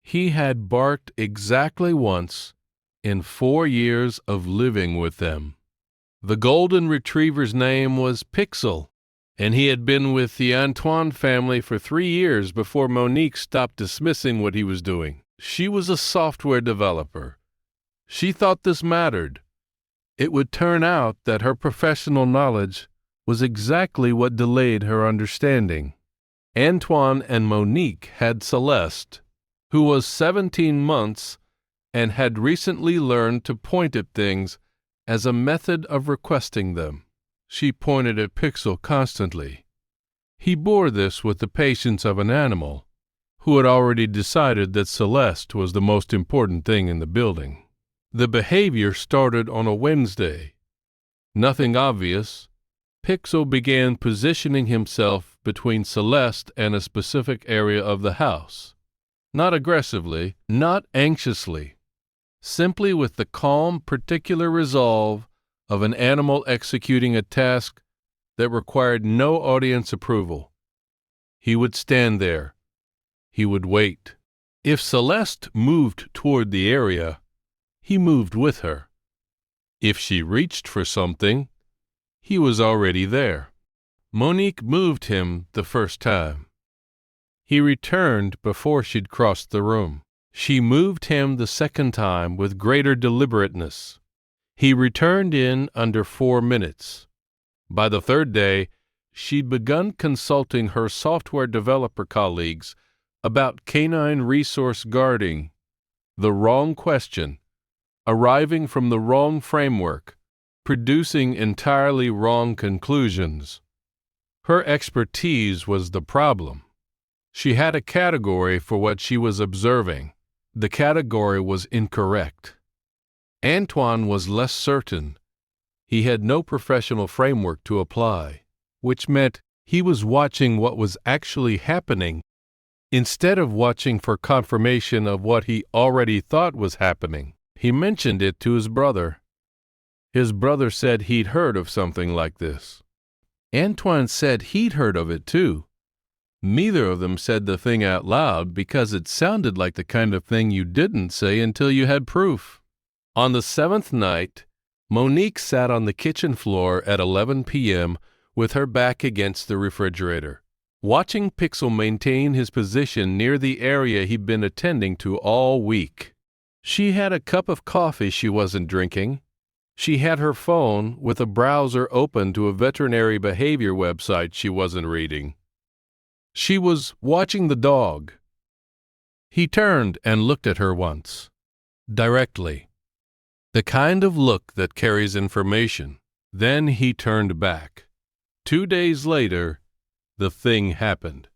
He had barked exactly once in 4 years of living with them. The golden retriever's name was Pixel, and he had been with the Antoine family for 3 years before Monique stopped dismissing what he was doing. She was a software developer. She thought this mattered. It would turn out that her professional knowledge was exactly what delayed her understanding. Antoine and Monique had Celeste, who was 17 months and had recently learned to point at things as a method of requesting them. She pointed at Pixel constantly. He bore this with the patience of an animal who had already decided that Celeste was the most important thing in the building. The behavior started on a Wednesday. Nothing obvious. Pixel began positioning himself between Celeste and a specific area of the house. Not aggressively, not anxiously, simply with the calm, particular resolve of an animal executing a task that required no audience approval. He would stand there. He would wait. If Celeste moved toward the area, he moved with her. If she reached for something, he was already there. Monique moved him the first time. He returned before she'd crossed the room. She moved him the second time with greater deliberateness. He returned in under 4 minutes. By the third day, she'd begun consulting her software developer colleagues about canine resource guarding. The wrong question, arriving from the wrong framework, producing entirely wrong conclusions. Her expertise was the problem. She had a category for what she was observing. The category was incorrect. Antoine was less certain. He had no professional framework to apply, which meant he was watching what was actually happening instead of watching for confirmation of what he already thought was happening. He mentioned it to his brother. His brother said he'd heard of something like this. Antoine said he'd heard of it too. Neither of them said the thing out loud because it sounded like the kind of thing you didn't say until you had proof. On the 7th night, Monique sat on the kitchen floor at 11 p.m. with her back against the refrigerator, watching Pixel maintain his position near the area he'd been attending to all week. She had a cup of coffee she wasn't drinking. She had her phone with a browser open to a veterinary behavior website she wasn't reading. She was watching the dog. He turned and looked at her once, directly. The kind of look that carries information. Then he turned back. 2 days later, the thing happened.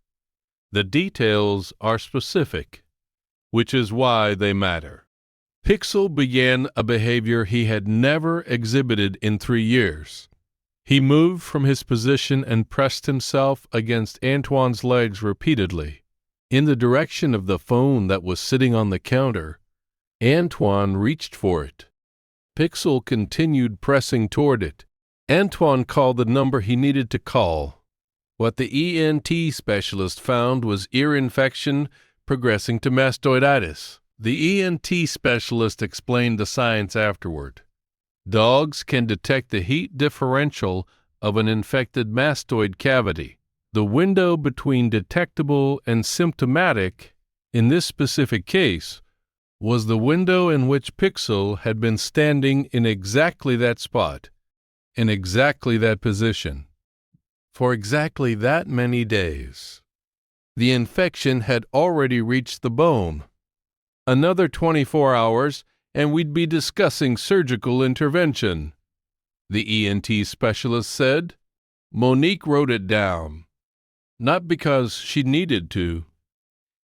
The details are specific, which is why they matter. Pixel began a behavior he had never exhibited in 3 years. He moved from his position and pressed himself against Antoine's legs repeatedly, in the direction of the phone that was sitting on the counter. Antoine reached for it. Pixel continued pressing toward it. Antoine called the number he needed to call. What the ENT specialist found was ear infection progressing to mastoiditis. The ENT specialist explained the science afterward. Dogs can detect the heat differential of an infected mastoid cavity. The window between detectable and symptomatic, in this specific case, was the window in which Pixel had been standing in exactly that spot, in exactly that position, for exactly that many days. The infection had already reached the bone. Another 24 hours, and we'd be discussing surgical intervention, the ENT specialist said. Monique wrote it down, not because she needed to.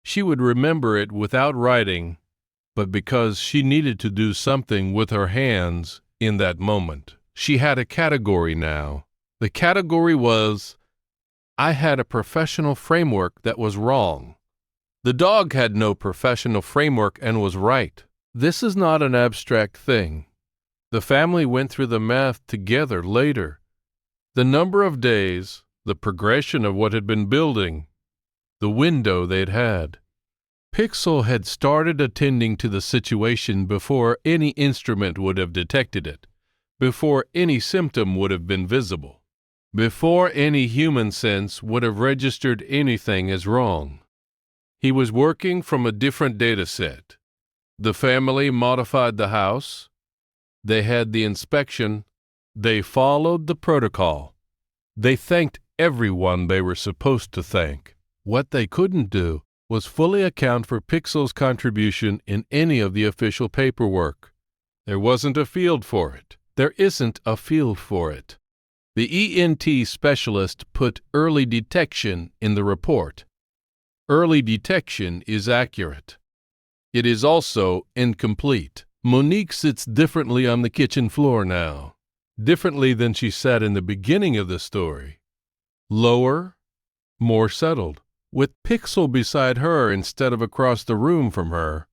She would remember it without writing, but because she needed to do something with her hands in that moment. She had a category now. The category was, I had a professional framework that was wrong. The dog had no professional framework and was right. This is not an abstract thing. The family went through the math together later. The number of days, the progression of what had been building, the window they'd had. Pixel had started attending to the situation before any instrument would have detected it, before any symptom would have been visible, before any human sense would have registered anything as wrong. He was working from a different data set. The family modified the house. They had the inspection. They followed the protocol. They thanked everyone they were supposed to thank. What they couldn't do was fully account for Pixel's contribution in any of the official paperwork. There wasn't a field for it. There isn't a field for it. The ENT specialist put early detection in the report. Early detection is accurate. It is also incomplete. Monique sits differently on the kitchen floor now, differently than she sat in the beginning of the story. Lower, more settled. With Pixel beside her instead of across the room from her.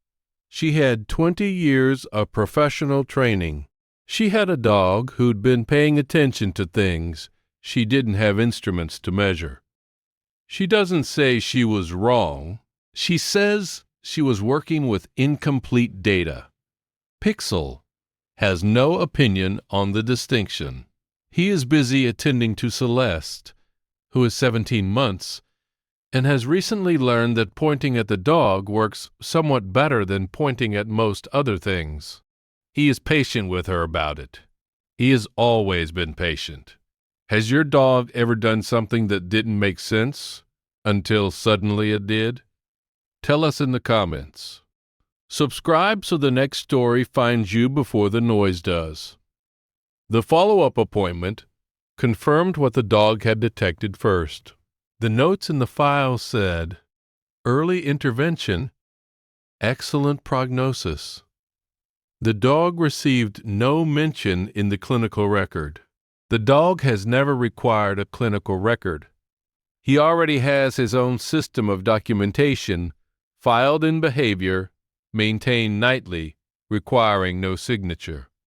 She had 20 years of professional training. She had a dog who'd been paying attention to things she didn't have instruments to measure. She doesn't say she was wrong. She says she was working with incomplete data. Pixel has no opinion on the distinction. He is busy attending to Celeste, who is 17 months, and has recently learned that pointing at the dog works somewhat better than pointing at most other things. He is patient with her about it. He has always been patient. Has your dog ever done something that didn't make sense until suddenly it did? Tell us in the comments. Subscribe so the next story finds you before the noise does. The follow-up appointment confirmed what the dog had detected first. The notes in the file said, "Early intervention, excellent prognosis." The dog received no mention in the clinical record. The dog has never required a clinical record. He already has his own system of documentation, filed in behavior, maintained nightly, requiring no signature.